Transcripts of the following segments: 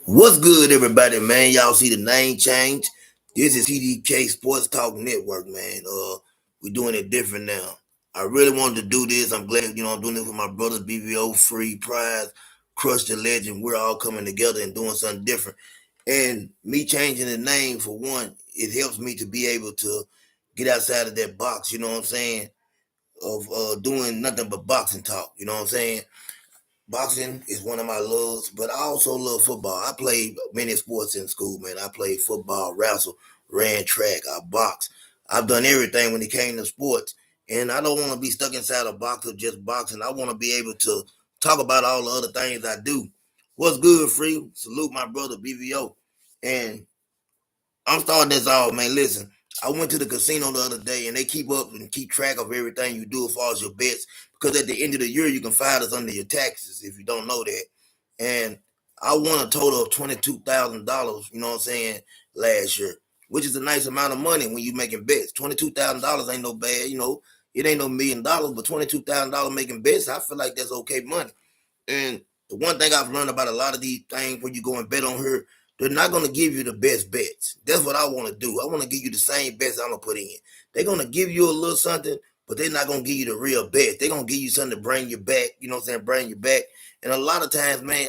What's good, everybody, man? Y'all see the name change? This is TDK Sports Talk Network, man. We're doing it different now. I really wanted to do this. I'm glad, I'm doing this with my brothers, BVO, Free, Prize, Crush the Legend. We're all coming together and doing something different. And me changing the name, for one, it helps me to be able to get outside of that box, you know what I'm saying? Of doing nothing but boxing talk, you know what I'm saying? Boxing is one of my loves, but I also love football. I played many sports in school, man. I played football, wrestle, ran track, I boxed. I've done everything when it came to sports. And I don't want to be stuck inside a box of just boxing. I want to be able to talk about all the other things I do. What's good, Free? Salute my brother, BVO. And I'm starting this off, man. Listen, I went to the casino the other day, and they keep up and keep track of everything you do as far as your bets. Because at the end of the year, you can file us under your taxes if you don't know that. And I won a total of $22,000. You know what I'm saying? Last year, which is a nice amount of money when you making bets. $22,000 ain't no bad. It ain't no $1,000,000, but $22,000 making bets, I feel like that's okay money. And the one thing I've learned about a lot of these things when you go and bet on her, they're not going to give you the best bets. That's what I want to do. I want to give you the same bets I'm going to put in. They're going to give you a little something, but they're not going to give you the real bet. They're going to give you something to bring you back, you know what I'm saying, bring you back. And a lot of times, man,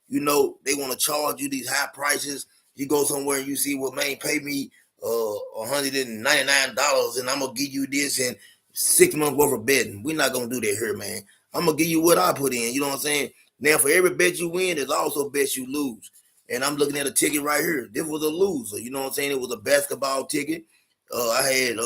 they want to charge you these high prices. You go somewhere and you see, well, man, pay me $199 and I'm going to give you this and 6 months worth of betting. We're not going to do that here, man. I'm gonna give you what I put in. You know what I'm saying? Now, for every bet you win, there's also bets you lose. And I'm looking at a ticket right here. This was a loser. You know what I'm saying? It was a basketball ticket. I had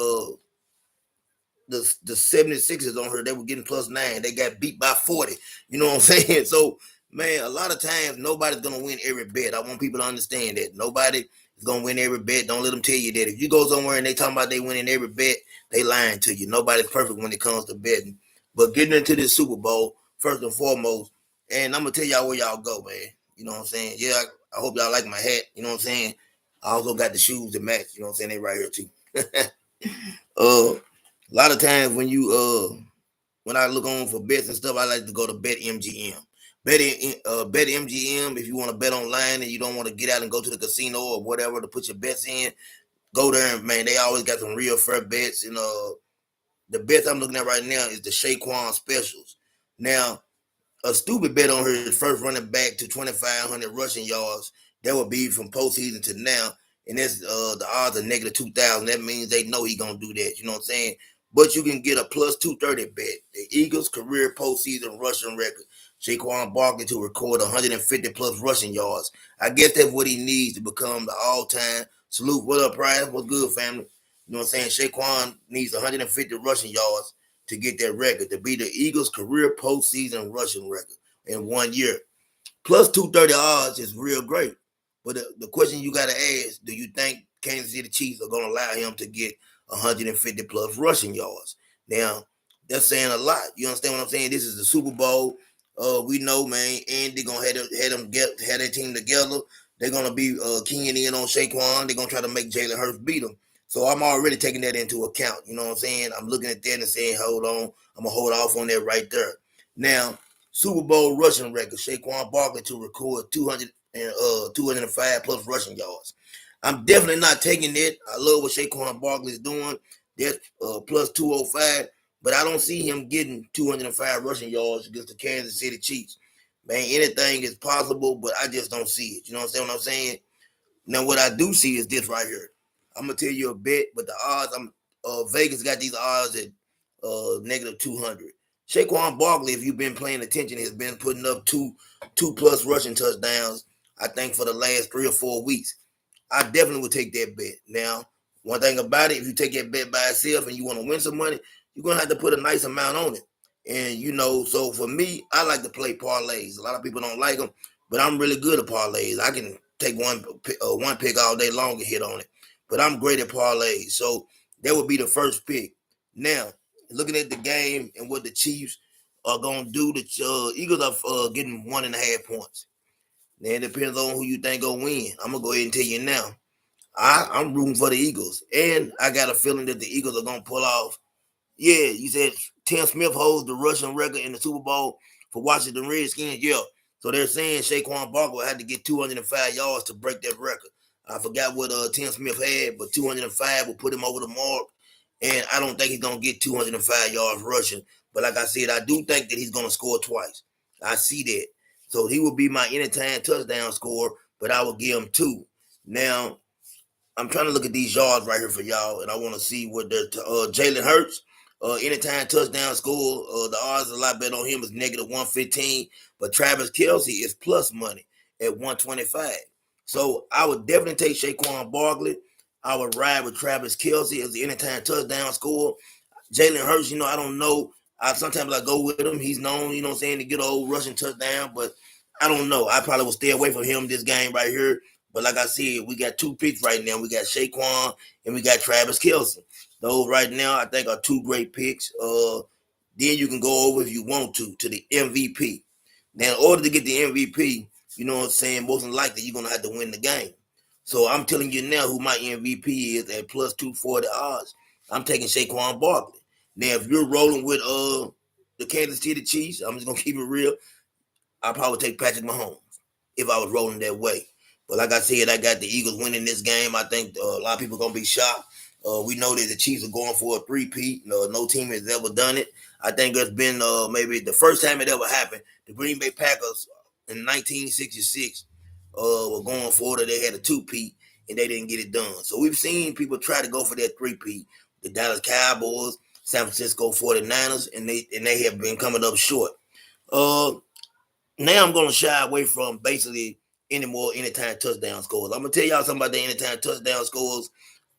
the 76ers on her. They were getting +9. They got beat by 40. You know what I'm saying? So, man, a lot of times nobody's gonna win every bet. I want people to understand that nobody is gonna win every bet. Don't let them tell you that. If you go somewhere and they talking about they winning every bet, they lying to you. Nobody's perfect when it comes to betting. But getting into this Super Bowl, first and foremost, and I'm gonna tell y'all where y'all go, man. You know what I'm saying? Yeah, I hope y'all like my hat. You know what I'm saying? I also got the shoes to match. You know what I'm saying? They right here too. A lot of times when I look on for bets and stuff, I like to go to Bet MGM. Bet MGM, if you want to bet online and you don't want to get out and go to the casino or whatever to put your bets in, go there and man, they always got some real fair bets. And the bets I'm looking at right now is the Saquon specials. Now, a stupid bet on her first running back to 2,500 rushing yards. That would be from postseason to now, and that's the odds are -2,000. That means they know he gonna do that. You know what I'm saying? But you can get a +230 bet. The Eagles' career postseason rushing record. Saquon Barkley to record 150 plus rushing yards. I guess that's what he needs to become the all-time salute. What up, Brian? What's good, family? You know what I'm saying? Saquon needs 150 rushing yards to get that record, to be the Eagles' career postseason rushing record in 1 year. +230 odds is real great. But the question you got to ask, do you think Kansas City Chiefs are going to allow him to get 150 plus rushing yards? Now, that's saying a lot. You understand what I'm saying? This is the Super Bowl. We know, man, Andy going to have their team together. They're going to be keying in on Saquon. They're going to try to make Jalen Hurts beat them. So I'm already taking that into account. You know what I'm saying? I'm looking at that and saying, hold on. I'm going to hold off on that right there. Now, Super Bowl rushing record, Saquon Barkley to record 205 plus rushing yards. I'm definitely not taking it. I love what Saquon Barkley is doing. That's +205, but I don't see him getting 205 rushing yards against the Kansas City Chiefs. Man, anything is possible, but I just don't see it. You know what I'm saying? Now, what I do see is this right here. I'm gonna tell you a bet, but the odds, Vegas got these odds at -200. Saquon Barkley, if you've been paying attention, has been putting up two plus rushing touchdowns. I think for the last 3 or 4 weeks. I definitely would take that bet. Now, one thing about it, if you take that bet by itself and you want to win some money, you're gonna have to put a nice amount on it. And so for me, I like to play parlays. A lot of people don't like them, but I'm really good at parlays. I can take one pick all day long and hit on it. But I'm great at parlays. So that would be the first pick. Now, looking at the game and what the Chiefs are gonna do, the Eagles are getting 1.5 points. Now it depends on who you think gonna win. I'm gonna go ahead and tell you now. I'm rooting for the Eagles, and I got a feeling that the Eagles are gonna pull off. Yeah, you said Tim Smith holds the rushing record in the Super Bowl for Washington Redskins. Yeah, So they're saying Saquon Barkley had to get 205 yards to break that record. I forgot what Tim Smith had, but 205 will put him over the mark. And I don't think he's gonna get 205 yards rushing. But like I said, I do think that he's gonna score twice. I see that. So he will be my anytime touchdown scorer, but I will give him two. Now, I'm trying to look at these yards right here for y'all, and I want to see what the Jalen Hurts, anytime touchdown score. The odds a lot better on him is negative 115, but Travis Kelce is plus money at 125. So I would definitely take Saquon Barkley. I would ride with Travis Kelce as the anytime touchdown score. Jalen Hurts, I don't know. Sometimes I go with him. He's known, what I'm saying, to get an old rushing touchdown, but I don't know. I probably will stay away from him this game right here. But like I said, we got two picks right now. We got Saquon and we got Travis Kelce. Those right now I think are two great picks. Then you can go over if you want to the MVP. Now, in order to get the MVP, you know what I'm saying, most likely you're gonna have to win the game. So I'm telling you now who my MVP is at plus 240 odds. I'm taking Saquon Barkley. Now, if you're rolling with the Kansas City Chiefs, I'm just gonna keep it real. I'll probably take Patrick Mahomes if I was rolling that way. But like I said, I got the Eagles winning this game. I think a lot of people are going to be shocked. We know that the Chiefs are going for a three-peat. No team has ever done it. I think it's been maybe the first time it ever happened. The Green Bay Packers in 1966 were going for it. They had a two-peat, and they didn't get it done. So we've seen people try to go for that three-peat. The Dallas Cowboys, San Francisco 49ers, and they have been coming up short. Now I'm going to shy away from basically any more anytime touchdown scores. I'm going to tell y'all something about the anytime touchdown scores.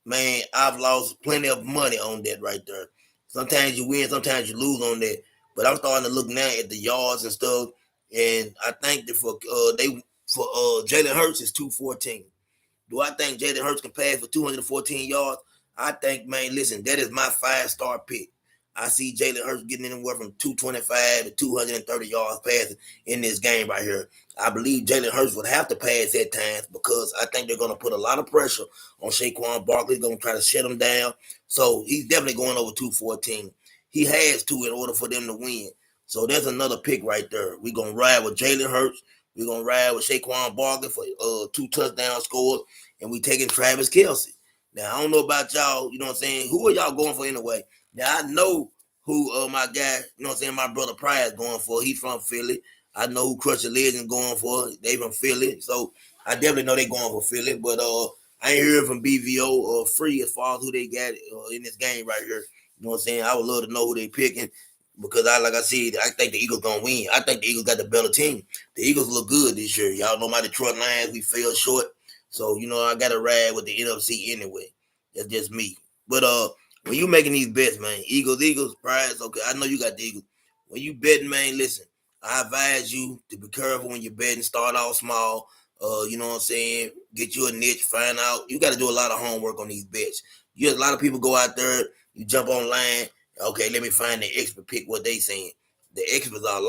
Man, I've lost plenty of money on that right there. Sometimes you win, sometimes you lose on that. But I'm starting to look now at the yards and stuff, and I think that for Jalen Hurts is 214. Do I think Jalen Hurts can pass for 214 yards? I think, man, listen, that is my 5-star pick. I see Jalen Hurts getting anywhere from 225 to 230 yards passing in this game right here. I believe Jalen Hurts would have to pass at times because I think they're going to put a lot of pressure on Saquon Barkley. They're going to try to shut him down. So he's definitely going over 214. He has to in order for them to win. So there's another pick right there. We're going to ride with Jalen Hurts. We're going to ride with Saquon Barkley for 2 touchdown scores. And we taking Travis Kelce. Now, I don't know about y'all. You know what I'm saying? Who are y'all going for anyway? Now, I know who my guy, you know what I'm saying, my brother Pryor is going for. He's from Philly. I know who Crusher Legend going for. They from Philly. So I definitely know they going for Philly. But I ain't heard from BVO or Free as far as who they got in this game right here. You know what I'm saying? I would love to know who they picking because like I said, I think the Eagles gonna win. I think the Eagles got the better team. The Eagles look good this year. Y'all know my Detroit Lions, we fell short. So, I got to ride with the NFC anyway. That's just me. But when you making these bets, man, Eagles, prize, okay, I know you got the Eagles. When you betting, man, listen, I advise you to be careful when you're betting. Start out small. You know what I'm saying? Get you a niche, find out. You got to do a lot of homework on these bets. A lot of people go out there, you jump online. Okay, let me find the expert, pick what they saying. The experts are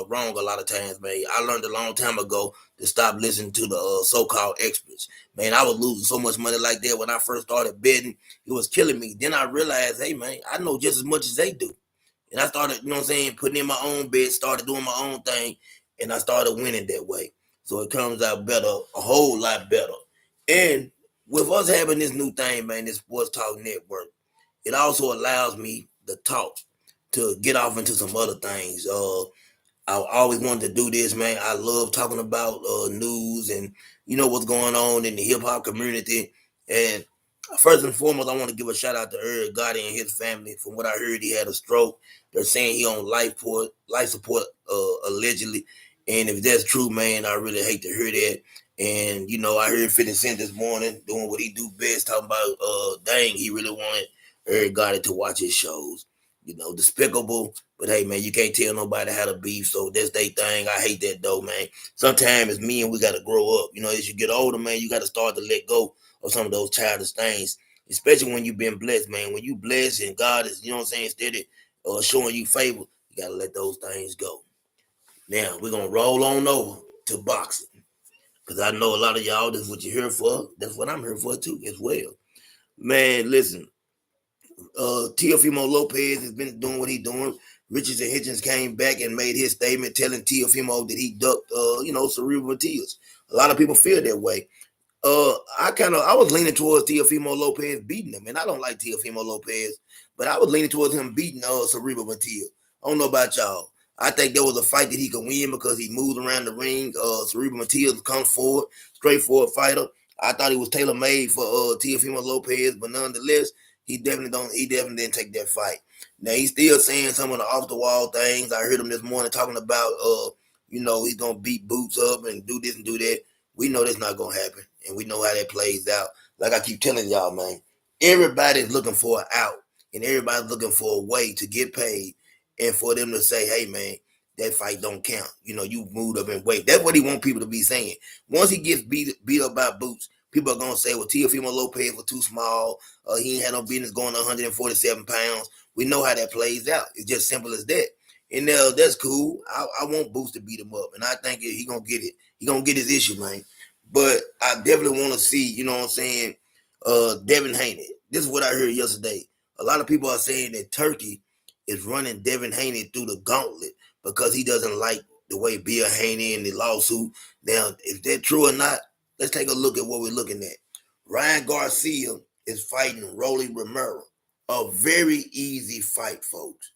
wrong a lot of times, man. I learned a long time ago to stop listening to the so-called experts. Man, I was losing so much money like that when I first started betting. It was killing me. Then I realized, hey, man, I know just as much as they do. And I started, you know what I'm saying, putting in my own bets, started doing my own thing, and I started winning that way. So it comes out better, a whole lot better. And with us having this new thing, man, this Sports Talk Network, it also allows me to talk, to get off into some other things. I always wanted to do this, man. I love talking about news and what's going on in the hip hop community. And first and foremost, I want to give a shout out to Eric Gotti and his family. From what I heard, he had a stroke. They're saying he on life support, allegedly. And if that's true, man, I really hate to hear that. And I heard 50 Cent this morning doing what he do best, talking about dang, he really wanted Eric Gotti to watch his shows. Despicable. But hey, man, you can't tell nobody how to beef, so that's their thing. I hate that though, man. Sometimes it's me and we got to grow up. As you get older, man, you got to start to let go of some of those childish things, especially when you've been blessed, man. When you blessed and God is, steady showing you favor, you got to let those things go. Now, we're going to roll on over to boxing because I know a lot of y'all, that's what you're here for. That's what I'm here for too, as well. Man, listen. Teofimo Lopez has been doing what he's doing. Richards and Hitchens came back and made his statement telling Teofimo that he ducked, Cerebral Matias. A lot of people feel that way. I was leaning towards Teofimo Lopez beating him, and I don't like Teofimo Lopez, but I was leaning towards him beating Cerebral Matias. I don't know about y'all. I think there was a fight that he could win because he moves around the ring. Cerebral Matias comes forward, straightforward fighter. I thought he was tailor made for Teofimo Lopez, but nonetheless, he definitely didn't take that fight. Now he's still saying some of the off the wall things. I heard him this morning talking about he's gonna beat Boots up and do this and do that. We know that's not gonna happen, and we know how that plays out. Like I keep telling y'all, man, everybody's looking for an out, and everybody's looking for a way to get paid, and for them to say, "Hey, man, that fight don't count." You moved up in weight. That's what he want people to be saying. Once he gets beat up by Boots, people are gonna say, "Well, Teofimo Lopez was too small. He ain't had no business going 147 pounds." We know how that plays out. It's just simple as that. And that's cool. I want Boots to beat him up, and I think he gonna get it. He gonna get his issue, man. But I definitely want to see, you know what I'm saying, Devin Haney. This is what I heard yesterday. A lot of people are saying that Turkey is running Devin Haney through the gauntlet because he doesn't like the way Bill Haney and the lawsuit. Now, is that true or not? Let's take a look at what we're looking at. Ryan Garcia is fighting Rolly Romero. A very easy fight, folks.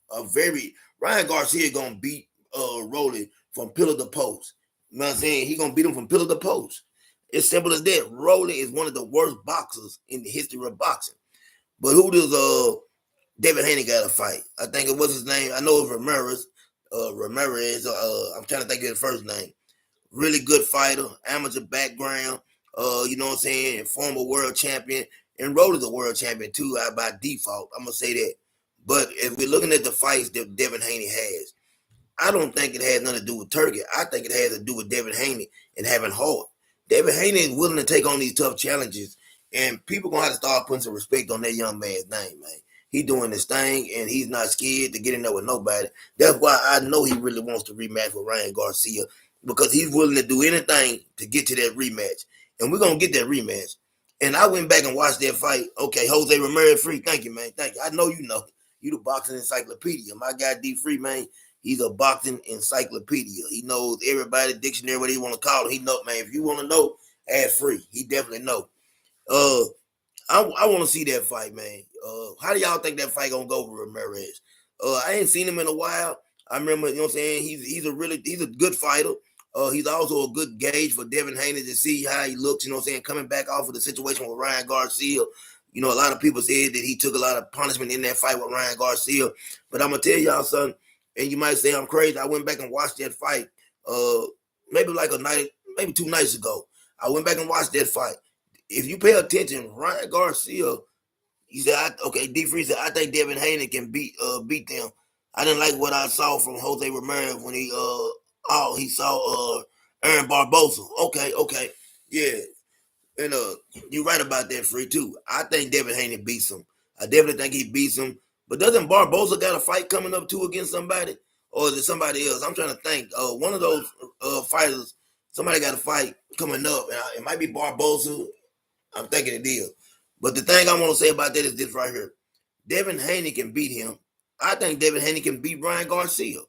Ryan Garcia gonna beat Rolly from pillar to post. You know what I'm saying? He gonna beat him from pillar to post. It's simple as that. Rolly is one of the worst boxers in the history of boxing. But who does David Haney got to fight? I think it was his name. I know it's Ramirez. Ramirez. I'm trying to think of his first name. Really good fighter, amateur background. You know what I'm saying? Former world champion, and Rolly's a world champion too. By default, I'm gonna say that. But if we're looking at the fights that Devin Haney has, I don't think it has nothing to do with Turkey. I think it has to do with Devin Haney and having heart. Devin Haney is willing to take on these tough challenges, and people gonna have to start putting some respect on that young man's name, man. He doing this thing, and he's not scared to get in there with nobody. That's why I know he really wants to rematch with Ryan Garcia because he's willing to do anything to get to that rematch, and we're gonna get that rematch. And I went back and watched that fight. Okay, Jose Ramirez Free, thank you, man. Thank you. I know you know. You the boxing encyclopedia. My guy D Free, man. He's a boxing encyclopedia. He knows everybody dictionary, what he want to call it. He know, man. If you want to know, ask Free. He definitely know. Uh, I want to see that fight, man. How do y'all think that fight gonna go with Ramirez? I ain't seen him in a while. I remember, you know what I'm saying. He's a good fighter. He's also a good gauge for Devin Haney to see how he looks. You know what I'm saying. Coming back off of the situation with Ryan Garcia. You know, a lot of people said that he took a lot of punishment in that fight with Ryan Garcia. But I'm gonna tell y'all something, and you might say I'm crazy. I went back and watched that fight. Maybe like maybe 2 nights ago. I went back and watched that fight. If you pay attention, Ryan Garcia, he said, okay, D Free said, I think Devin Haney can beat them. I didn't like what I saw from Jose Ramirez when he saw Aaron Barbosa. Okay. Yeah. And you're right about that, Free, too. I think Devin Haney beats him. I definitely think he beats him. But doesn't Barbosa got a fight coming up too against somebody? Or is it somebody else? I'm trying to think. One of those fighters, somebody got a fight coming up. And it might be Barbosa. I'm thinking it is. But the thing I want to say about that is this right here. Devin Haney can beat him. I think Devin Haney can beat Ryan Garcia.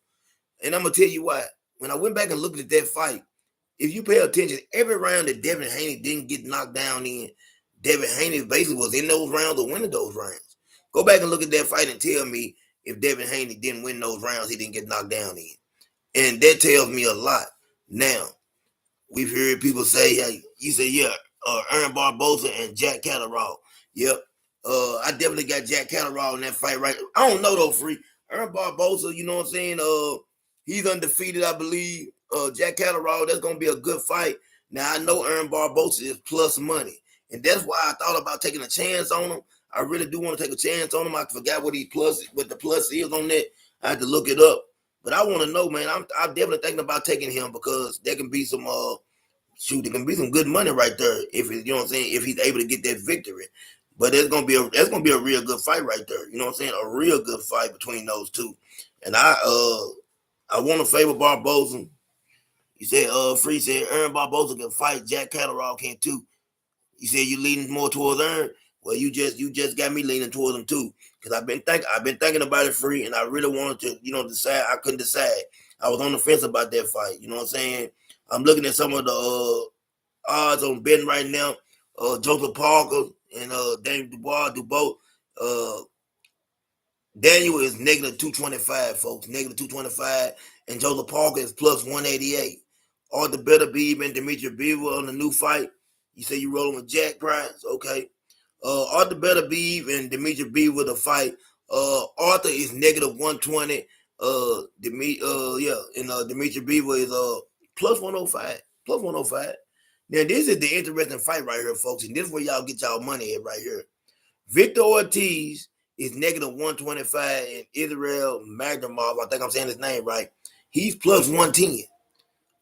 And I'm going to tell you why. When I went back and looked at that fight, if you pay attention, every round that Devin Haney didn't get knocked down in, Devin Haney basically was in those rounds or winning those rounds. Go back and look at that fight and tell me if Devin Haney didn't win those rounds, he didn't get knocked down in. And that tells me a lot. Now, we've heard people say, hey, you say, yeah, Aaron Barbosa and Jack Catterall. Yep. I definitely got Jack Catterall in that fight, right? I don't know, though, Free. Aaron Barbosa, you know what I'm saying? He's undefeated, I believe. Jack Catterall, that's going to be a good fight. Now, I know Aaron Barbosa is plus money, and that's why I thought about taking a chance on him. I really do want to take a chance on him. I forgot what the plus is on that. I had to look it up. But I want to know, man. I'm definitely thinking about taking him because there can be some there can be some good money right there if you know what I'm saying, if he's able to get that victory. But that's gonna be a real good fight right there. You know what I'm saying? A real good fight between those two. And I want to favor Barbosa. He said, Free said Aaron Barbosa can fight, Jack Catterall can too. He said you leaning more towards Aaron. Well, you just got me leaning towards him too, because I've been thinking about it, free, and I really wanted to, decide. I couldn't decide. I was on the fence about that fight. You know what I'm saying? I'm looking at some of the odds on betting right now. Joseph Parker and Daniel Dubois. Uh, Daniel is -225, folks. -225, and Joseph Parker is +188. Arthur Better Beeve and Demetri Bivol on the new fight. You say you rolling with Jack Price, okay? Arthur Better Beeve and Demetri Bivol the fight. Arthur is -120. Demetri Bivol is +105. +105. Now this is the interesting fight right here, folks, and this is where y'all get y'all money at right here. Victor Ortiz is -125, and Israel Magdomov, I think I'm saying his name right, he's +110.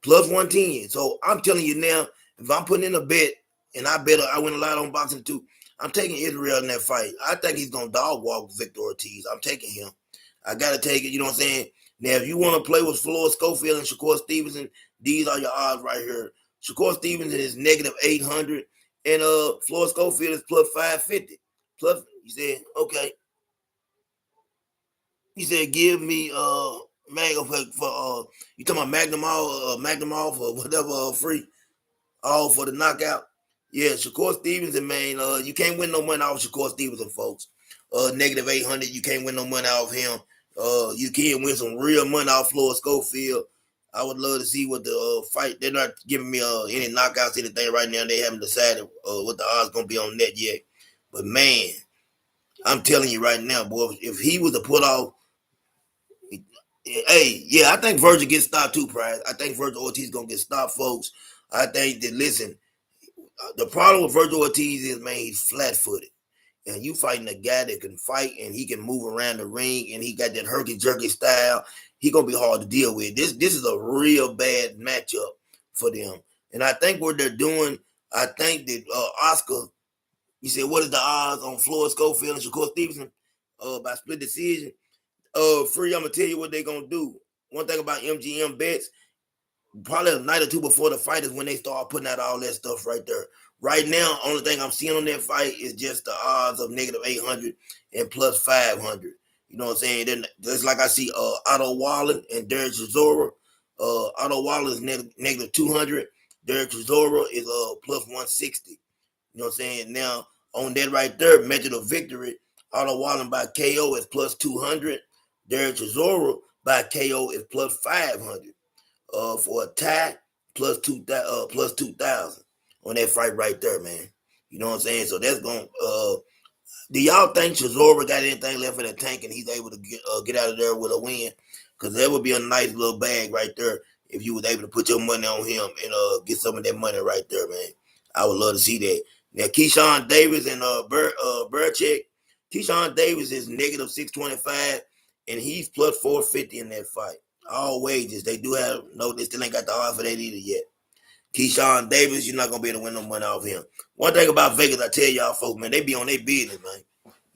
+110. So I'm telling you now, if I'm putting in a bet, and I win a lot on boxing too, I'm taking Israel in that fight. I think he's going to dog walk Victor Ortiz. I'm taking him. I got to take it, you know what I'm saying? Now, if you want to play with Floyd Schofield and Shakur Stevenson, these are your odds right here. Shakur Stevenson is -800, and Floyd Schofield is +550. Plus, you said, okay. He said, give me you talking about Magnum for whatever free, all for the knockout. Yeah, Shakur Stevenson, man, you can't win no money off Shakur Stevenson, folks. -800, you can't win no money off him. You can win some real money off Floyd Schofield. I would love to see what the fight. They're not giving me any knockouts, anything right now. They haven't decided what the odds gonna be on that yet. But man, I'm telling you right now, boy, if he was to put off, hey, yeah, I think Virgil gets stopped too, Price. I think Virgil Ortiz gonna get stopped, folks. I think that, listen, the problem with Virgil Ortiz is, man, he's flat-footed. And you fighting a guy that can fight and he can move around the ring and he got that herky-jerky style, he gonna be hard to deal with. This is a real bad matchup for them. And I think what they're doing, I think that Oscar, you said, what is the odds on Floyd Schofield and Shakur Stevenson by split decision? Free, I'm gonna tell you what they're gonna do. One thing about MGM bets, probably a night or two before the fight is when they start putting out all that stuff right there. Right now, only thing I'm seeing on that fight is just the odds of -800 and +500. You know what I'm saying? Then just like I see Otto Waller and Derek Chisora. Otto Waller is -200. Derek Chisora is +160. You know what I'm saying? Now, on that right there, method of victory, Otto Waller by KO is +200. Derek Chisora by KO is +500. For a tie, +2,000 on that fight right there, man. You know what I'm saying? So that's going do y'all think Chisora got anything left in the tank and he's able to get out of there with a win? Because that would be a nice little bag right there if you was able to put your money on him and get some of that money right there, man. I would love to see that. Now, Keyshawn Davis and Burchek. Keyshawn Davis is -625, and he's +450 in that fight. All wages. They do have, no, they still ain't got the odds for that either yet. Keyshawn Davis, you're not going to be able to win no money off him. One thing about Vegas, I tell y'all folks, man, they be on their business, man.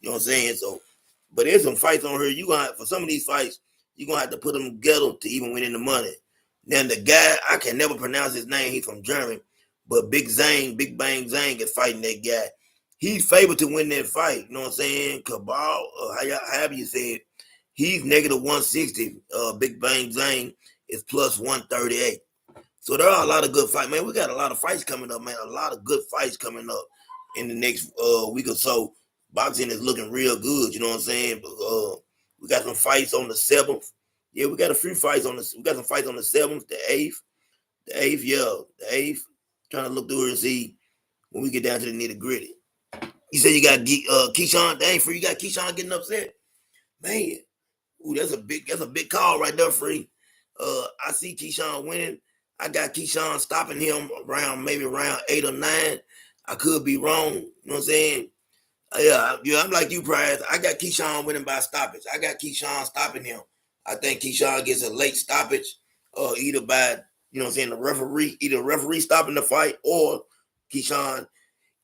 You know what I'm saying? So, but there's some fights on here. You gonna have, for some of these fights, you're gonna have to put them together to even win in the money. Then the guy, I can never pronounce his name. He's from Germany, but Big Bang Zhang is fighting that guy. He's favored to win that fight. You know what I'm saying? Cabal, however you say it, he's -160. Big Bang Zhang is +138. So there are a lot of good fights, man. We got a lot of fights coming up, man. A lot of good fights coming up in the next week or so. Boxing is looking real good, you know what I'm saying? We got some fights on the 7th. Yeah, we got a few fights on the. We got some fights on the 7th, the 8th, the 8th. Trying to look through here and see when we get down to the nitty gritty. You said you got Keyshawn. Dang, free. You got Keyshawn getting upset, man. Ooh, that's a big call right there, free. I see Keyshawn winning. I got Keyshawn stopping him maybe around 8 or 9. I could be wrong. You know what I'm saying? Yeah, I'm like you, Price. I got Keyshawn winning by stoppage. I got Keyshawn stopping him. I think Keyshawn gets a late stoppage, either by, you know what I'm saying, either the referee stopping the fight or Keyshawn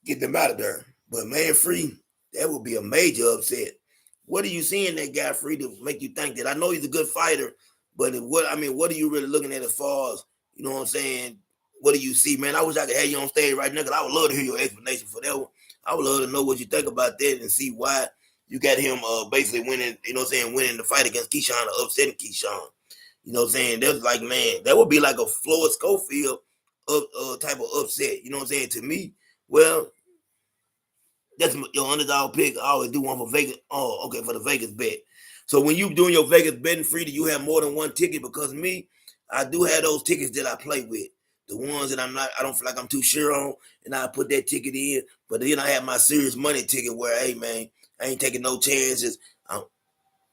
get them out of there. But man, free, that would be a major upset. What are you seeing that guy free to make you think that? I know he's a good fighter, but what are you really looking at as far as, you know what I'm saying? What do you see, man? I wish I could have you on stage right now because I would love to hear your explanation for that one. I would love to know what you think about that and see why you got him basically winning, you know what I'm saying, winning the fight against Keyshawn or upsetting Keyshawn. You know what I'm saying? That's like, man, that would be like a Floyd Schofield type of upset. You know what I'm saying? To me, well, that's your underdog pick. I always do one for Vegas. Oh, okay, for the Vegas bet. So when you doing your Vegas betting free, do you have more than one ticket? Because me, I do have those tickets that I play with. The ones that I don't feel like I'm too sure on, and I put that ticket in. But then I have my serious money ticket where, hey man, I ain't taking no chances.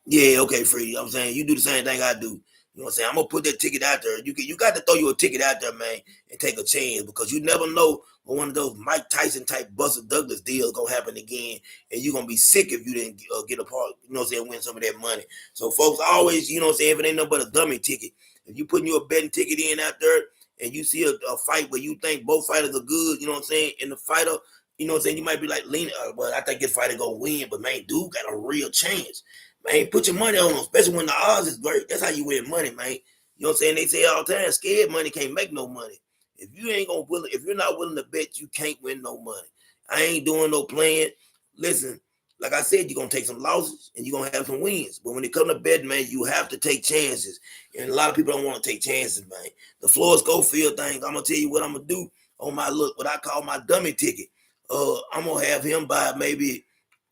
Yeah, okay, free. You know what I'm saying? You do the same thing I do. You know what I'm saying? I'm gonna put that ticket out there. You got to throw you a ticket out there, man, and take a chance because you never know when one of those Mike Tyson type Buster Douglas deals gonna happen again, and you're gonna be sick if you didn't get a part. You know what I'm saying? Win some of that money. So folks always, you know what I'm saying? If it ain't nothing but a dummy ticket, if you putting your betting ticket in out there and you see a fight where you think both fighters are good, you know what I'm saying? And the fighter, you know what I'm saying? You might be like leaning, well, I think this fighter gonna win, but man, dude got a real chance. Man, put your money on them, especially when the odds is great. That's how you win money, man. You know what I'm saying? They say all the time, scared money can't make no money. If you're not willing to bet, you can't win no money. I ain't doing no playing. Listen, like I said, you're gonna take some losses and you're gonna have some wins. But when it comes to betting, man, you have to take chances. And a lot of people don't want to take chances, man. The Floyd Schofield thing, I'm gonna tell you what I'm gonna do on my what I call my dummy ticket. I'm gonna have him buy maybe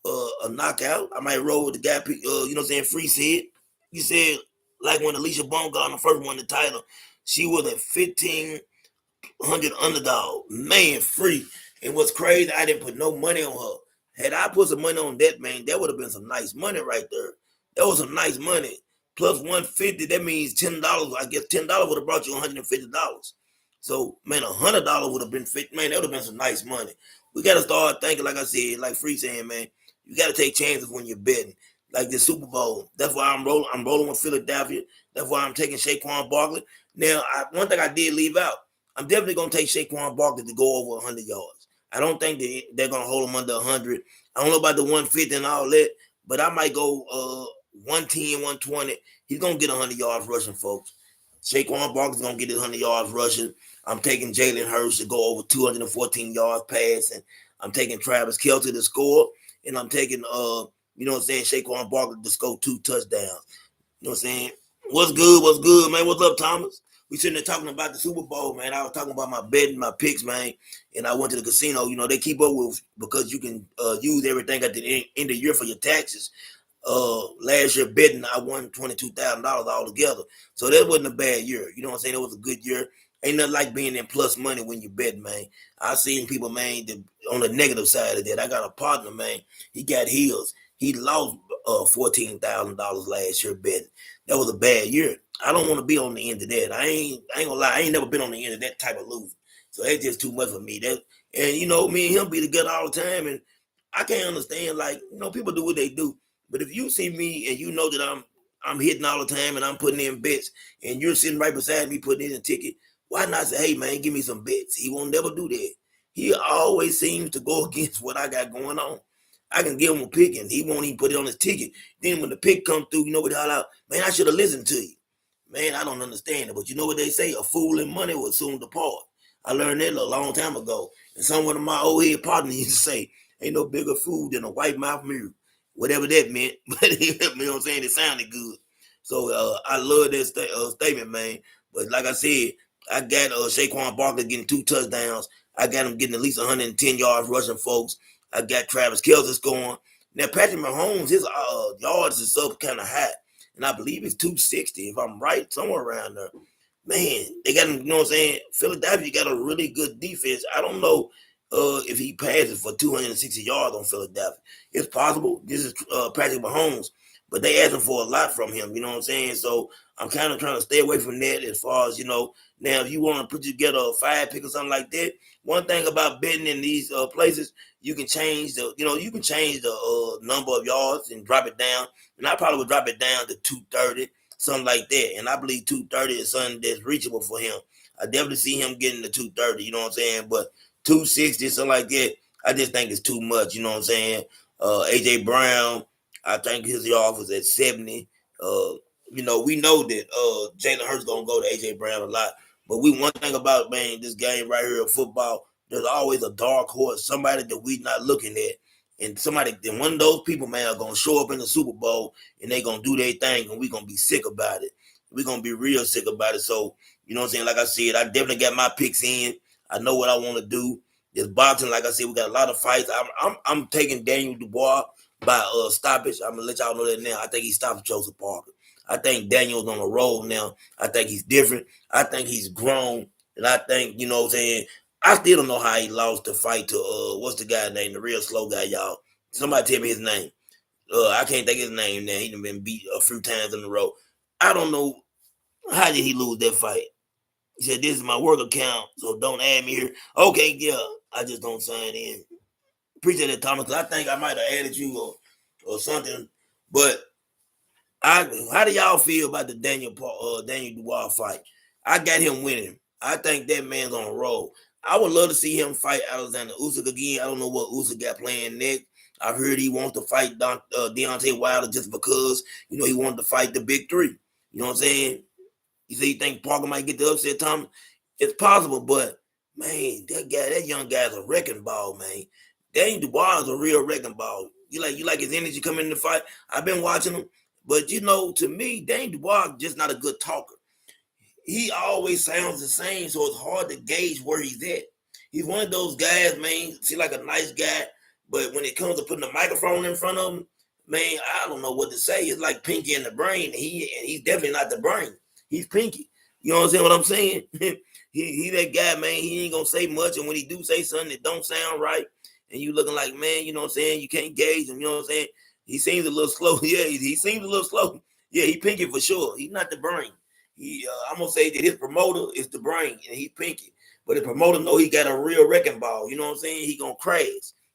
a knockout. I might roll with the guy, you know what I'm saying, Free said. You said, like when Alicia Baumgartner first won the title, she was a 1,500 underdog. Man, Free. And what's crazy, I didn't put no money on her. Had I put some money on that, man, that would have been some nice money right there. That was some nice money. Plus 150, that means $10. I guess $10 would have brought you $150. So, man, $100 would have been man, that would have been some nice money. We got to start thinking, like I said, like Free saying, man, you got to take chances when you're betting. Like the Super Bowl. That's why I'm rolling. I'm rolling with Philadelphia. That's why I'm taking Saquon Barkley. Now, one thing I did leave out, I'm definitely going to take Saquon Barkley to go over 100 yards. I don't think they're going to hold him under 100. I don't know about the 150 and all that, but I might go 110, 120. He's going to get 100 yards rushing, folks. Saquon Barkley's going to get his 100 yards rushing. I'm taking Jalen Hurts to go over 214 yards passing. I'm taking Travis Kelce to score. And I'm taking, you know what I'm saying, Saquon Barkley to score 2 touchdowns. You know what I'm saying? What's good, man? What's up, Thomas? We sitting there talking about the Super Bowl, man. I was talking about my betting, my picks, man. And I went to the casino. You know, they keep up with, because you can use everything at the end of the year for your taxes. Last year betting, I won $22,000 altogether. So that wasn't a bad year. You know what I'm saying? It was a good year. Ain't nothing like being in plus money when you bet, man. I've seen people, man, on the negative side of that. I got a partner, man. He got heels. He lost $14,000 last year betting. That was a bad year. I don't want to be on the end of that. I ain't gonna lie. I ain't never been on the end of that type of losing. So that's just too much for me. And you know, me and him be together all the time, and I can't understand. Like, you know, people do what they do, but if you see me and you know that I'm hitting all the time and I'm putting in bets, and you're sitting right beside me putting in a ticket, why not say, hey man, give me some bets? He won't never do that. He always seems to go against what I got going on. I can give him a pick and he won't even put it on his ticket. Then when the pick come through, you know what they holler out, man, I should have listened to you. Man, I don't understand it. But you know what they say? A fool in money will soon depart. I learned that a long time ago. And someone of my old head partners used to say, ain't no bigger fool than a white mouth mirror. Whatever that meant. But you know what I'm saying? It sounded good. So I love that statement, man. But like I said, I got Saquon Barkley getting 2 touchdowns. I got him getting at least 110 yards rushing, folks. I got Travis Kelce scoring. Now, Patrick Mahomes, his yards is up kind of high. And I believe it's 260, if I'm right, somewhere around there. Man, they got him, you know what I'm saying? Philadelphia got a really good defense. I don't know if he passes for 260 yards on Philadelphia. It's possible. This is Patrick Mahomes, but they asking for a lot from him, you know what I'm saying? So I'm kind of trying to stay away from that as far as, you know, now if you want to put together a 5 pick or something like that, one thing about betting in these places, you can change the number of yards and drop it down. And I probably would drop it down to 230, something like that. And I believe 230 is something that's reachable for him. I definitely see him getting to 230, you know what I'm saying? But 260, something like that, I just think it's too much, you know what I'm saying? AJ Brown, I think his yard was at 70. You know, we know that Jalen Hurts gonna go to AJ Brown a lot. But one thing about, man, this game right here of football, there's always a dark horse, somebody that we not looking at. And somebody, then one of those people, man, are gonna show up in the Super Bowl and they gonna do their thing, and we gonna be sick about it. We gonna be real sick about it. So, you know what I'm saying? Like I said, I definitely got my picks in. I know what I want to do. This boxing, like I said, we got a lot of fights. I'm taking Daniel Dubois by stoppage. I'm gonna let y'all know that now. I think he stops Joseph Parker. I think Daniel's on a roll now. I think he's different. I think he's grown. And I think, you know what I'm saying, I still don't know how he lost the fight to what's the guy name, the real slow guy, y'all. Somebody tell me his name. I can't think his name now. He done been beat a few times in a row. I don't know how did he lose that fight. He said, "This is my work account, so don't add me here." Okay, yeah, I just don't sign in. Appreciate that, Thomas. 'Cause I think I might have added you or something. But how do y'all feel about the Daniel Dubois fight? I got him winning. I think that man's on a roll. I would love to see him fight Alexander Usyk again. I don't know what Usyk got playing next. I've heard he wants to fight Deontay Wilder just because, you know, he wanted to fight the big three. You know what I'm saying? You say you think Parker might get the upset, Tom? It's possible, but man, that young guy's a wrecking ball, man. Daniel Dubois is a real wrecking ball. You like his energy coming in the fight. I've been watching him, but you know, to me, Daniel Dubois is just not a good talker. He always sounds the same, so it's hard to gauge where he's at. He's one of those guys, man. Seems like a nice guy, but when it comes to putting a microphone in front of him, man, I don't know what to say. It's like Pinky in the brain. He's definitely not the brain. He's Pinky. You know what I'm saying? he that guy, man. He ain't gonna say much, and when he do say something, it don't sound right. And you looking like, man, you know what I'm saying? You can't gauge him. You know what I'm saying? He seems a little slow. Yeah, he seems a little slow. Yeah, he Pinky for sure. He's not the brain. I'm gonna say that his promoter is the brain, and he's Pinky. But the promoter know he got a real wrecking ball. You know what I'm saying? He gonna crash.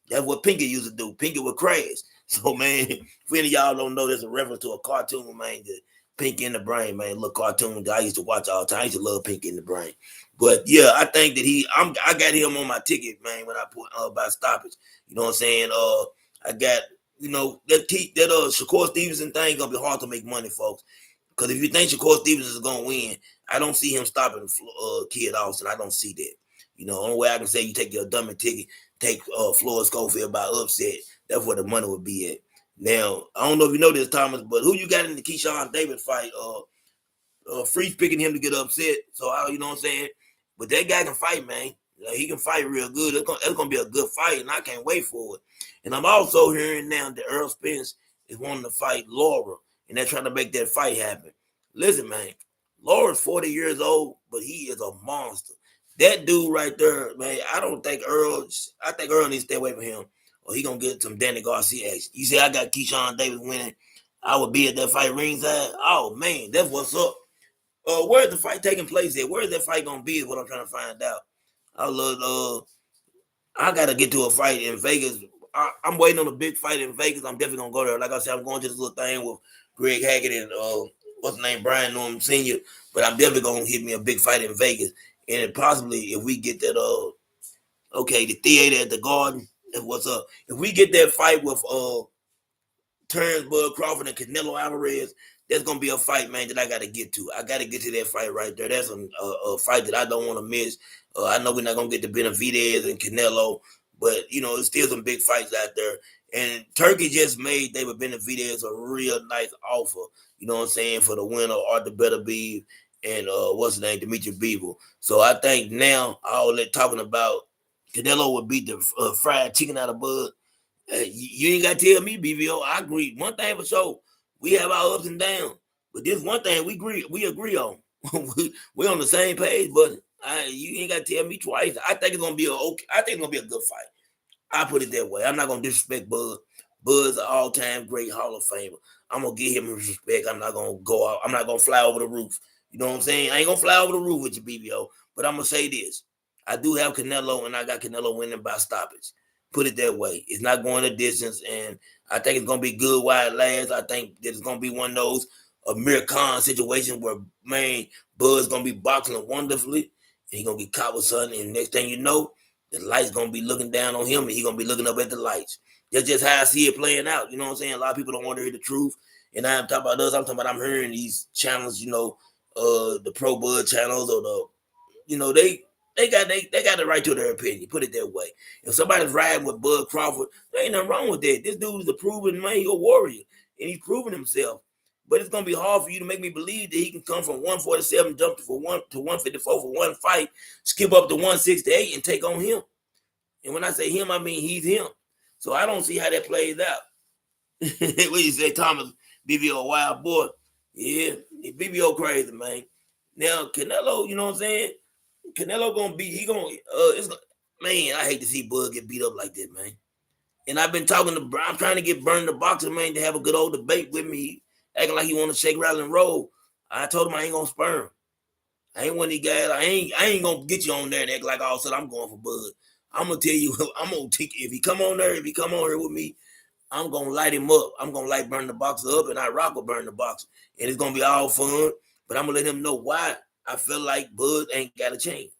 That's what Pinky used to do. Pinky would crash. So man, if any of y'all don't know, there's a reference to a cartoon, man. That Pinky in the Brain, man. Look, cartoon that I used to watch all the time. I used to love Pinky in the Brain. But yeah, I think that I got him on my ticket, man, when I put by stoppage. You know what I'm saying? I got, you know, that Shakur Stevenson thing gonna be hard to make money, folks. Because if you think Shakur Stevenson is gonna win, I don't see him stopping Kid Austin. I don't see that. You know, only way I can say you take your dummy ticket, take Floyd Schofield by upset. That's where the money would be at. Now, I don't know if you know this, Thomas, but who you got in the Keyshawn Davis fight? Freeze picking him to get upset. So, you know what I'm saying? But that guy can fight, man. Like, he can fight real good. It's gonna be a good fight, and I can't wait for it. And I'm also hearing now that Earl Spence is wanting to fight Laura, and they're trying to make that fight happen. Listen, man, Laura's 40 years old, but he is a monster. That dude right there, man, I think Earl needs to stay away from him, or he gonna get some Danny Garcia action. You say I got Keyshawn Davis winning. I would be at that fight ringside. Oh man, that's what's up. Where's the fight taking place at? Where's that fight gonna be? Is what I'm trying to find out. I love. I gotta get to a fight in Vegas. I'm waiting on a big fight in Vegas. I'm definitely gonna go there. Like I said, I'm going to this little thing with Greg Hackett and what's the name, Brian Norman Sr. But I'm definitely gonna hit me a big fight in Vegas. And it possibly, if we get that the theater at the Garden, and what's up? If we get that fight with Terrence Bud Crawford and Canelo Alvarez, that's gonna be a fight, man, that I gotta get to. I gotta get to that fight right there. That's a fight that I don't want to miss. I know we're not gonna get the Benavidez and Canelo, but you know, there's still some big fights out there. And Turkey just made David Benavidez a real nice offer. You know what I'm saying, for the winner, Arthur Beterbiev and what's his name, Dimitri Bivol. So I think now all that talking about Canelo would beat the fried chicken out of Bud. You ain't got to tell me, BVO. I agree. One thing for sure, we have our ups and downs, but this one thing we agree on. We're on the same page, but you ain't got to tell me twice. I think it's gonna be I think it's gonna be a good fight. I put it that way. I'm not gonna disrespect Bud. Bud's an all-time great Hall of Famer. I'm gonna give him respect. I'm not gonna go out. I'm not gonna fly over the roof. You know what I'm saying? I ain't gonna fly over the roof with you, BVO. But I'm gonna say this: I do have Canelo, and I got Canelo winning by stoppage. Put it that way. It's not going a distance, and I think it's gonna be good while it lasts. I think that it's gonna be one of those Amir Khan situations where, man, Bud's gonna be boxing wonderfully, and he's gonna get caught with something, and next thing you know, the lights gonna be looking down on him, and he's gonna be looking up at the lights. That's just how I see it playing out. You know what I'm saying? A lot of people don't want to hear the truth, and I'm talking about us. I'm talking about I'm hearing these channels, you know, the Pro Bud channels or the, you know, they they got the right to their opinion. Put it that way. If somebody's riding with Bud Crawford, there ain't nothing wrong with that. This dude is a proven man, he's a warrior, and he's proven himself. But it's gonna be hard for you to make me believe that he can come from 147, jump for 154 for one fight, skip up to 168 and take on him. And when I say him, I mean he's him. So I don't see how that plays out. What you say, Thomas? BBO a wild boy. Yeah, BBO crazy, man. Now Canelo, you know what I'm saying? Canelo gonna be, man, I hate to see Bud get beat up like that, man. And I've been talking to, I'm trying to get Burn the Boxer, man, to have a good old debate with me, acting like he want to shake, rattle, and roll. I told him I ain't gonna spur him. I ain't one of these guys. I ain't gonna get you on there and act like all of a sudden I'm going for Bud. I'm gonna tell you, I'm gonna take, if he come on here with me, I'm gonna light him up. I'm gonna light Burn the Boxer up, and I rock with Burn the Boxer, and it's gonna be all fun. But I'm gonna let him know why I feel like Bud ain't got to change.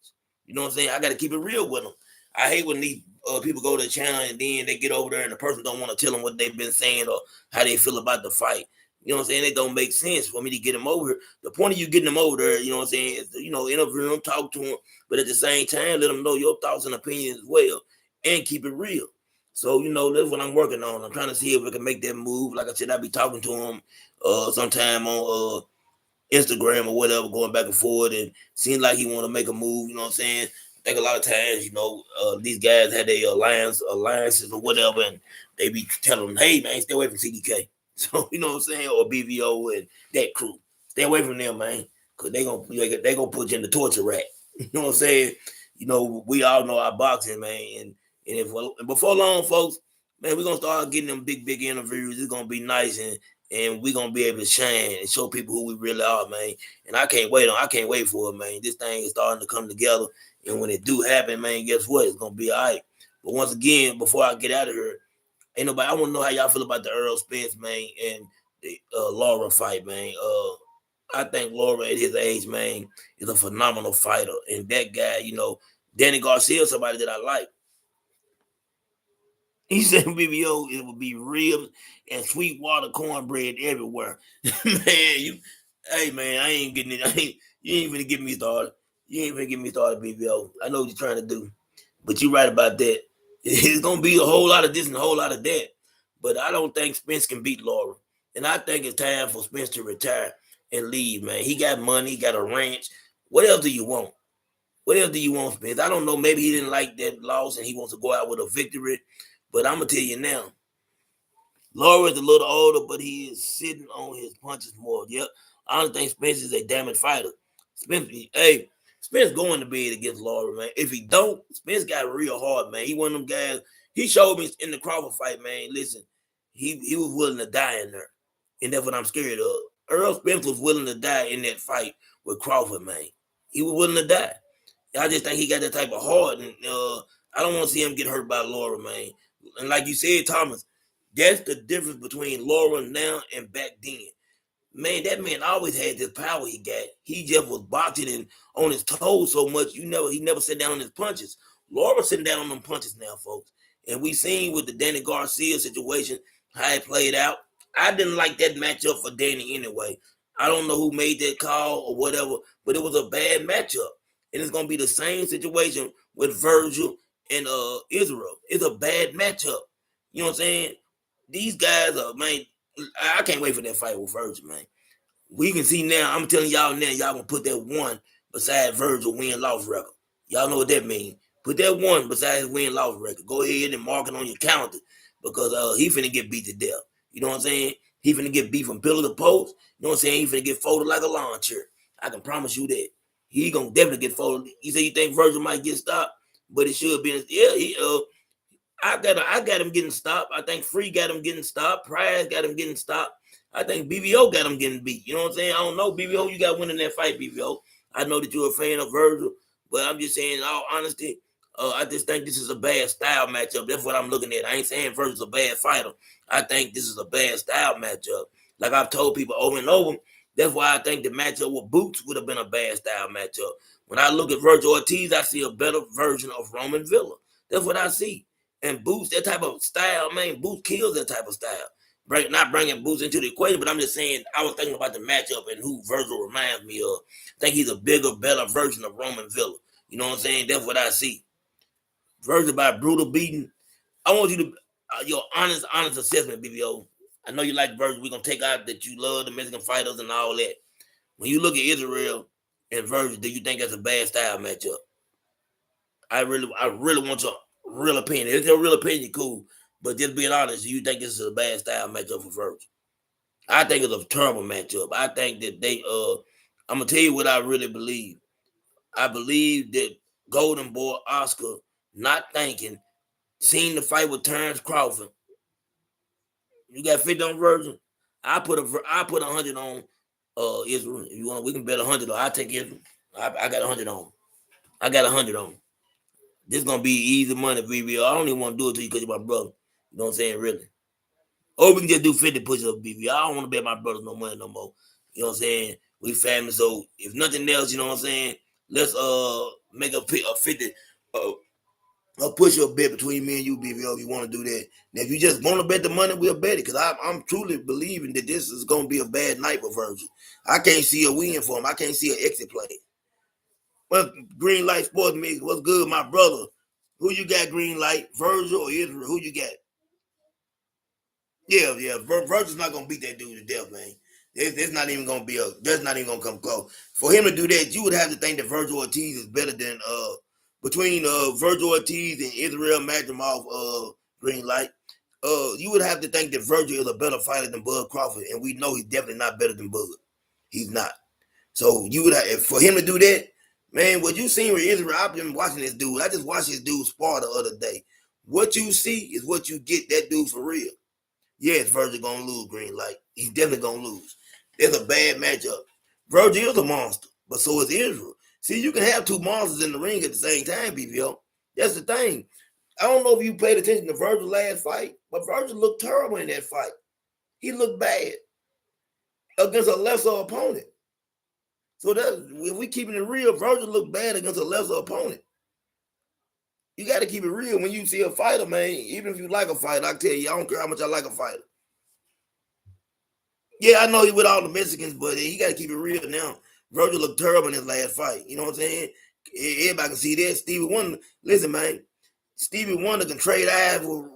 You know what I'm saying? I got to keep it real with him. I hate when these people go to the channel and then they get over there and the person don't want to tell them what they've been saying or how they feel about the fight. You know what I'm saying? It don't make sense for me to get him over here. The point of you getting him over there, you know what I'm saying, is to, interview him, talk to him, but at the same time, let him know your thoughts and opinions as well and keep it real. So, that's what I'm working on. I'm trying to see if we can make that move. Like I said, I'll be talking to him sometime on Instagram or whatever, going back and forth, and seems like he want to make a move. You know what I'm saying? I think a lot of times, these guys had their alliances or whatever, and they be telling them, "Hey, man, stay away from CDK." So you know what I'm saying, or BVO and that crew, stay away from them, man, because they gonna put you in the torture rack. You know what I'm saying? We all know our boxing, man, and if before long, folks, man, we're gonna start getting them big interviews. It's gonna be nice, and we're gonna be able to shine and show people who we really are, man. And I can't wait for it, man. This thing is starting to come together. And when it do happen, man, guess what? It's gonna be all right. But once again, before I get out of here, I want to know how y'all feel about the Errol Spence, man, and the Laura fight, man. I think Laura at his age, man, is a phenomenal fighter. And that guy, Danny Garcia, somebody that I like. He said BBO, it would be ribs and sweet water cornbread everywhere. Hey man, I ain't getting it. You ain't gonna get me started. You ain't gonna get me started, BBO. I know what you're trying to do, but you're right about that. It's gonna be a whole lot of this and a whole lot of that. But I don't think Spence can beat Laura. And I think it's time for Spence to retire and leave, man. He got money, he got a ranch. What else do you want? What else do you want, Spence? I don't know. Maybe he didn't like that loss and he wants to go out with a victory. But I'm going to tell you now, Laura is a little older, but he is sitting on his punches more. Yep. I don't think Spence is a damaged fighter. Spence going to bed against Laura, man. If he don't, Spence got real hard, man. He one of them guys. He showed me in the Crawford fight, man. Listen, he was willing to die in there. And that's what I'm scared of. Errol Spence was willing to die in that fight with Crawford, man. He was willing to die. I just think he got that type of heart. And I don't want to see him get hurt by Laura, man. And like you said, Thomas, that's the difference between Laura now and back then. Man, that man always had this power he got. He just was boxing and on his toes so much, he never sat down on his punches. Laura sitting down on them punches now, folks. And we seen with the Danny Garcia situation, how it played out. I didn't like that matchup for Danny anyway. I don't know who made that call or whatever, but it was a bad matchup. And it's going to be the same situation with Virgil and Israel. It's a bad matchup. You know what I'm saying? These guys are, man, I can't wait for that fight with Virgil, man. We can see now, I'm telling y'all now, y'all gonna put that one beside Virgil win-loss record. Y'all know what that means. Put that one beside his win-loss record. Go ahead and mark it on your calendar because he finna get beat to death. You know what I'm saying? He finna get beat from pillar to post. You know what I'm saying? He finna get folded like a lawn chair. I can promise you that. He gonna definitely get folded. You say you think Virgil might get stopped, but it should be. Yeah, I got him getting stopped. I think Free got him getting stopped. Prize got him getting stopped. I think BBO got him getting beat. You know what I'm saying? I don't know, BBO. You got winning that fight, BBO. I know that you're a fan of Virgil, but I'm just saying, in all honesty, I just think this is a bad style matchup. That's what I'm looking at. I ain't saying Virgil's a bad fighter. I think this is a bad style matchup. Like I've told people over and over, that's why I think the matchup with Boots would have been a bad style matchup. When I look at Virgil Ortiz, I see a better version of Roman Villa. That's what I see. And Boots, that type of style, man, Boots kills that type of style. Not bringing Boots into the equation, but I'm just saying, I was thinking about the matchup and who Virgil reminds me of. I think he's a bigger, better version of Roman Villa. You know what I'm saying? That's what I see. Virgil by brutal beating. I want you to your honest assessment, BBO. I know you like Virgil. We're gonna take out that you love the Mexican fighters and all that. When you look at Israel and Virgil, do you think that's a bad style matchup? I really want your real opinion. If it's your real opinion, cool. But just being honest, do you think this is a bad style matchup for Virgil? I think it's a terrible matchup. I think that I'm gonna tell you what I really believe. I believe that Golden Boy Oscar not thinking, seen the fight with Terrence Crawford. You got 50 on Virgil. I put 100 on Israel. If you want, we can bet 100 on. I take Israel. I got 100 on. I got 100 on. This gonna be easy money, BBO. I don't even want to do it to you because you're my brother. You know what I'm saying? Really. Or we can just do 50 push-ups, BBO. I don't want to bet my brothers no money no more. You know what I'm saying? We family, so if nothing else, you know what I'm saying? Let's make a 50 a push-up bet between me and you, BBO, if you want to do that. Now, if you just want to bet the money, we'll bet it, because I'm truly believing that this is going to be a bad night for Virgil. I can't see a win for him. I can't see an exit play. Well, Green Light Sports Mix, what's good, my brother? Who you got, Green Light? Virgil or Israel? Who you got? Yeah. Virgil's not gonna beat that dude to death, man. There's not even gonna be That's not even gonna come close. For him to do that, you would have to think that Virgil Ortiz is better than between Virgil Ortiz and Israel Madrimov, Green Light. You would have to think that Virgil is a better fighter than Bud Crawford, and we know he's definitely not better than Bud. He's not. So you would have, for him to do that, man. What you seen with Israel, I've been watching this dude. I just watched this dude spar the other day. What you see is what you get. That dude for real. Yes, Virgil gonna lose, Green Light. He's definitely gonna lose. There's a bad matchup. Virgil is a monster, but so is Israel. See, you can have two monsters in the ring at the same time, BBO. That's the thing. I don't know if you paid attention to Virgil's last fight, but Virgil looked terrible in that fight. He looked bad against a lesser opponent. So that if we keeping it real, Virgil looked bad against a lesser opponent. You got to keep it real when you see a fighter, man. Even if you like a fighter, I tell you, I don't care how much I like a fighter. Yeah, I know he with all the Mexicans, but he got to keep it real now. Virgil looked terrible in his last fight. You know what I'm saying? Everybody can see that. Stevie Wonder, listen, man. Stevie Wonder can trade eyes with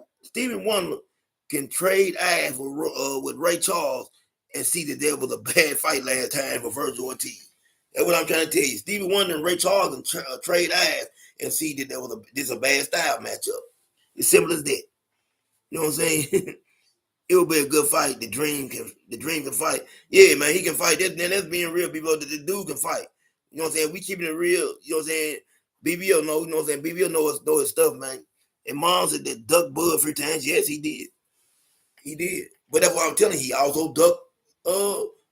with Ray Charles and see that there was a bad fight last time for Virgil Ortiz. That's what I'm trying to tell you. Stevie Wonder and Ray Charles can trade eyes and see that this is a bad style matchup. It's simple as that. You know what I'm saying? It will be a good fight. The dream can fight. Yeah, man, he can fight. That's being real, people. The dude can fight. You know what I'm saying? We keeping it real. You know what I'm saying? BBO know, you know what I'm saying? BBO know his stuff, man. And Mom said that duck Bud 3 times. Yes, he did. He did. But that's what I'm telling you. He also ducked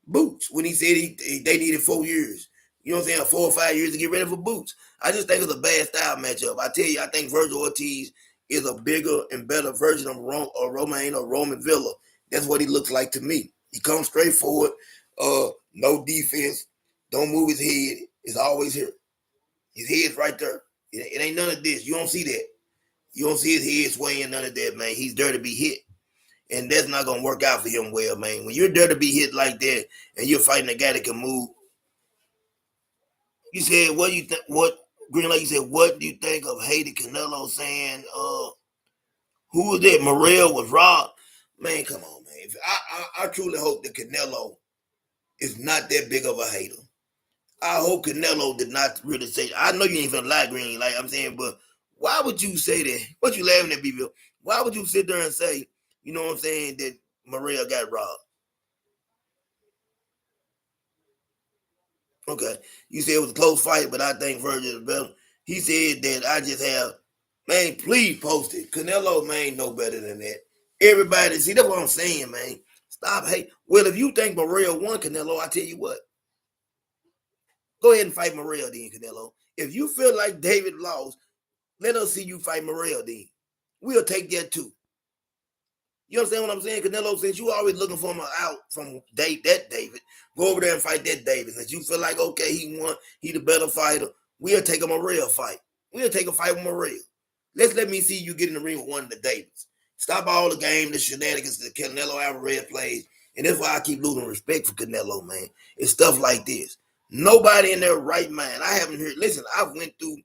Boots when he said they needed 4 years. You know what I'm saying? 4 or 5 years to get ready for Boots. I just think it's a bad style matchup. I tell you, I think Virgil Ortiz is a bigger and better version of Romain or Roman Villa. That's what he looks like to me. He comes straight forward, no defense, don't move his head. It's always here. His head's right there. It ain't none of this. You don't see that. You don't see his head swaying, none of that, man. He's there to be hit. And that's not going to work out for him well, man. When you're there to be hit like that and you're fighting a guy that can move, you said, what do you think? What, Greenlight, you said, what do you think of Haiti Canelo saying, who was that? Morrell was robbed? Man, come on, man. I truly hope that Canelo is not that big of a hater. I hope Canelo did not really say, I know you ain't finna lie, Green, like I'm saying, but why would you say that? What you laughing at, BBL? Why would you sit there and say, you know what I'm saying, that Morrell got robbed? Okay. You said it was a close fight, but I think Virgil is better. He said that I just have, man, please post it. Canelo, man, no better than that. Everybody, see, that's what I'm saying, man. Stop hate. Well, if you think Morrell won Canelo, I tell you what. Go ahead and fight Morrell then, Canelo. If you feel like David lost, let us see you fight Morrell then. We'll take that too. You understand what I'm saying? Canelo, since you always looking for him out from that David, go over there and fight that David. Since you feel like, okay, he won, he the better fighter, we'll take a Morrell fight. We'll take a fight with Morrell. Let me see you get in the ring with one of the Davids. Stop all the game, the shenanigans that Canelo Alvarez plays. And that's why I keep losing respect for Canelo, man. It's stuff like this. Nobody in their right mind. I haven't heard, listen, I went through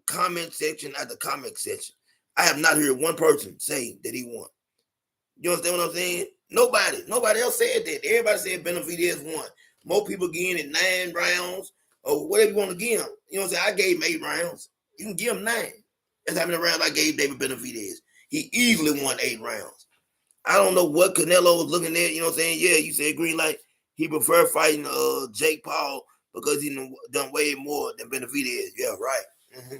comment section after comment section. I have not heard one person say that he won. You understand what I'm saying? Nobody else said that. Everybody said Benavidez won. More people getting it 9 rounds or whatever you want to give him. You know what I'm saying? I gave him 8 rounds. You can give him 9. That's how many rounds I gave David Benavidez. He easily won 8 rounds. I don't know what Canelo was looking at. You know what I'm saying? Yeah, you said green light. He preferred fighting Jake Paul because he done way more than Benavidez. Yeah, right. Mm-hmm.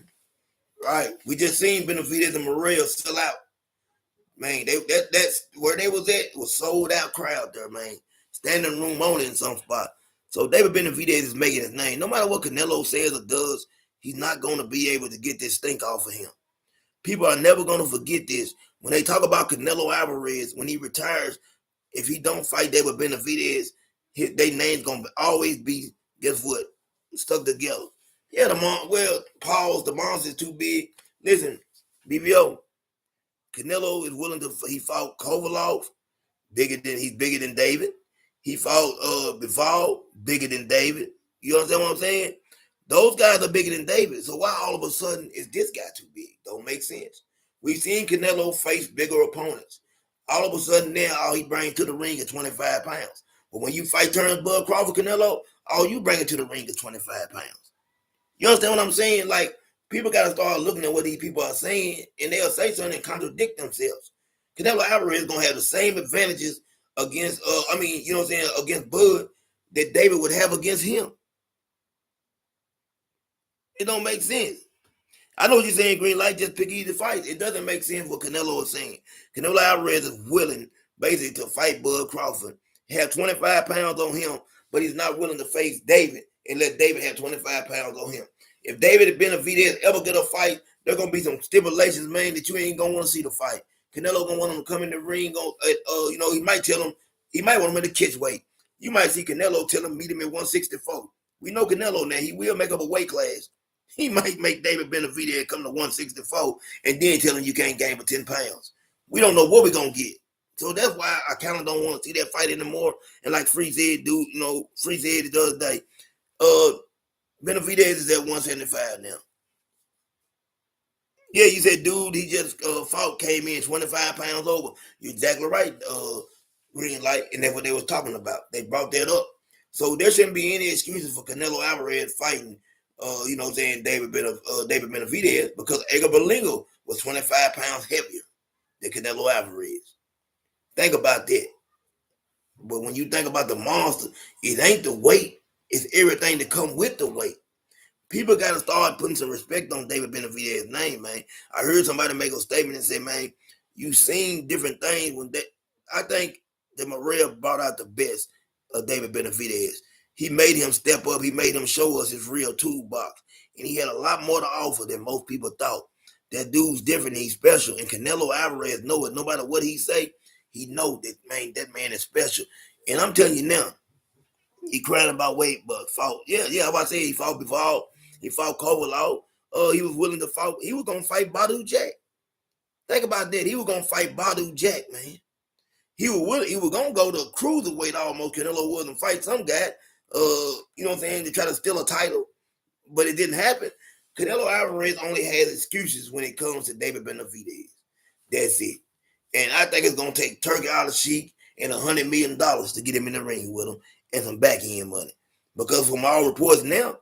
Right. We just seen Benavidez and Morrell sell out. Man, that's where they was at. It was sold out crowd there, man. Standing room only in some spot. So David Benavidez is making his name. No matter what Canelo says or does, he's not going to be able to get this stink off of him. People are never going to forget this. When they talk about Canelo Alvarez, when he retires, if he don't fight David Benavidez, their name's going to always be, guess what, stuck together. Yeah, the monster is too big. Listen, BBO, Canelo is willing to. He fought Kovalov, he's bigger than David. He fought Bivol, bigger than David. You understand what I'm saying? Those guys are bigger than David. So why all of a sudden is this guy too big? Don't make sense. We've seen Canelo face bigger opponents. All of a sudden now, all he brings to the ring is 25 pounds. But when you fight Bud Crawford, Canelo, all you bring to the ring is 25 pounds. You understand what I'm saying? Like, people got to start looking at what these people are saying, and they'll say something and contradict themselves. Canelo Alvarez is going to have the same advantages against, you know what I'm saying, against Bud that David would have against him. It don't make sense. I know what you're saying, green light, just pick easy fights. It doesn't make sense what Canelo is saying. Canelo Alvarez is willing, basically, to fight Bud Crawford, have 25 pounds on him, but he's not willing to face David and let David have 25 pounds on him. If David and Benavidez ever get a fight, there going to be some stipulations, man, that you ain't going to want to see the fight. Canelo going to want him to come in the ring. He might tell him, he might want him in the catch weight. You might see Canelo tell him, meet him at 164. We know Canelo now. He will make up a weight class. He might make David Benavidez come to 164 and then tell him you can't gain for 10 pounds. We don't know what we're going to get. So that's why I kind of don't want to see that fight anymore. And like Free said, Free said the other day, Benavidez is at 175 now. Yeah, you said, dude, he just came in 25 pounds over. You're exactly right, green light, and that's what they was talking about. They brought that up. So there shouldn't be any excuses for Canelo Alvarez fighting, David Benavidez, because Edgar Berlanga was 25 pounds heavier than Canelo Alvarez. Think about that. But when you think about the monster, it ain't the weight, it's everything that come with the weight. People got to start putting some respect on David Benavidez's name, man. I heard somebody make a statement and say, man, you seen different things when I think that Morrell brought out the best of David Benavidez. He made him step up. He made him show us his real toolbox. And he had a lot more to offer than most people thought. That dude's different. He's special. And Canelo Alvarez know it. No matter what he say, he know that man is special. And I'm telling you now, he crying about weight, but fought. Yeah, I was say he fought Bivol. He fought Kovalov. He was willing to fight. He was going to fight Badou Jack. Think about that. He was going to fight Badou Jack, man. He was going to go to cruiserweight almost. Canelo was and fight some guy, you know what I'm saying, to try to steal a title. But it didn't happen. Canelo Alvarez only has excuses when it comes to David Benavidez. That's it. And I think it's going to take Turki Al-Sheikh and $100 million to get him in the ring with him and some back end money. Because from all reports now,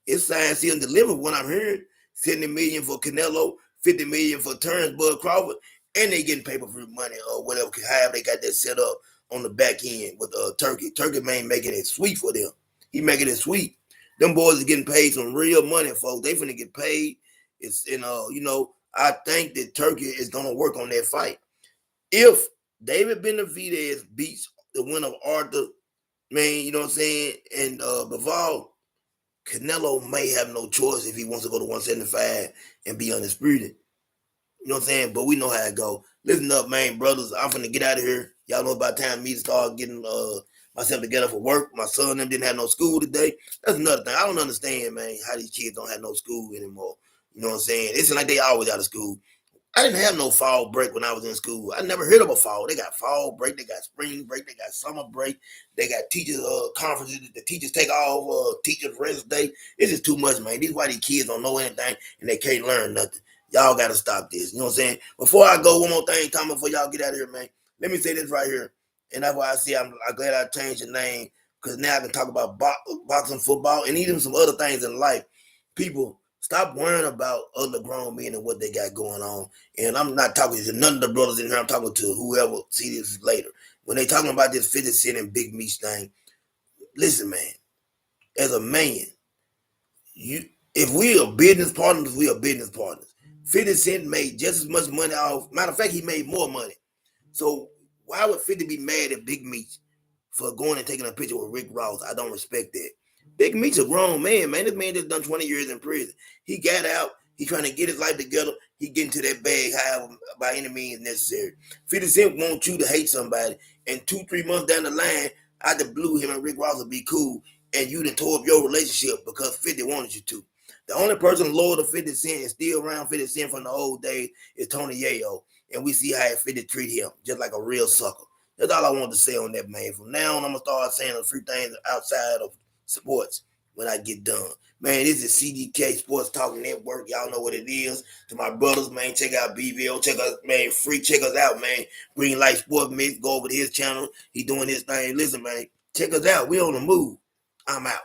it's signed, sealed, and delivered. What I'm hearing, $70 million for Canelo, $50 million for Bud Crawford, and they getting pay-per-view money or whatever. However they got that set up on the back end with Turki. Turki, man, making it sweet for them. He making it sweet. Them boys are getting paid some real money, folks. They finna get paid. I think that Turki is gonna work on that fight. If David Benavidez beats the winner of Arthur, man, you know what I'm saying, and Bivol, Canelo may have no choice if he wants to go to 175 and be undisputed. You know what I'm saying? But we know how it go. Listen up, man, brothers. I'm finna get out of here. Y'all know about time me to start getting myself together for work. My son them didn't have no school today. That's another thing. I don't understand, man, how these kids don't have no school anymore. You know what I'm saying? It's like they always out of school. I didn't have no fall break when I was in school. I never heard of a fall. They got fall break, they got spring break, they got summer break, they got teachers conferences. The teachers take off teachers rest day. It's just too much, man. These why these kids don't know anything and they can't learn nothing. Y'all gotta stop this. You know what I'm saying? Before I go, one more thing, Tommy, before y'all get out of here, man. Let me say this right here, and that's why I say I'm glad I changed the name because now I can talk about boxing, football, and even some other things in life. People stop worrying about other grown men and what they got going on. And I'm not talking to none of the brothers in here. I'm talking to whoever see this later. When they talking about this 50 Cent and Big Meech thing, listen, man. As a man, you if we are business partners, we are business partners. 50 Cent made just as much money off. Matter of fact, he made more money. So why would 50 be mad at Big Meech for going and taking a picture with Rick Ross? I don't respect that. Big Meech's a grown man, man. This man just done 20 years in prison. He got out. He trying to get his life together. He get into that bag however by any means necessary. 50 Cent want you to hate somebody, and 2-3 months down the line, out the blue, him and Rick Ross will be cool, and you done tore up your relationship because 50 wanted you to. The only person loyal to 50 Cent and still around 50 Cent from the old days is Tony Yayo, and we see how 50 treat him just like a real sucker. That's all I wanted to say on that, man. From now on, I'm gonna start saying a few things outside of sports when I get done. Man, this is CDK Sports Talk Network. Y'all know what it is. To my brothers, man, check out BVO. Check us, man, free. Check us out, man. Green Light Sports Mix. Go over to his channel. He doing his thing. Listen, man, check us out. We on the move. I'm out.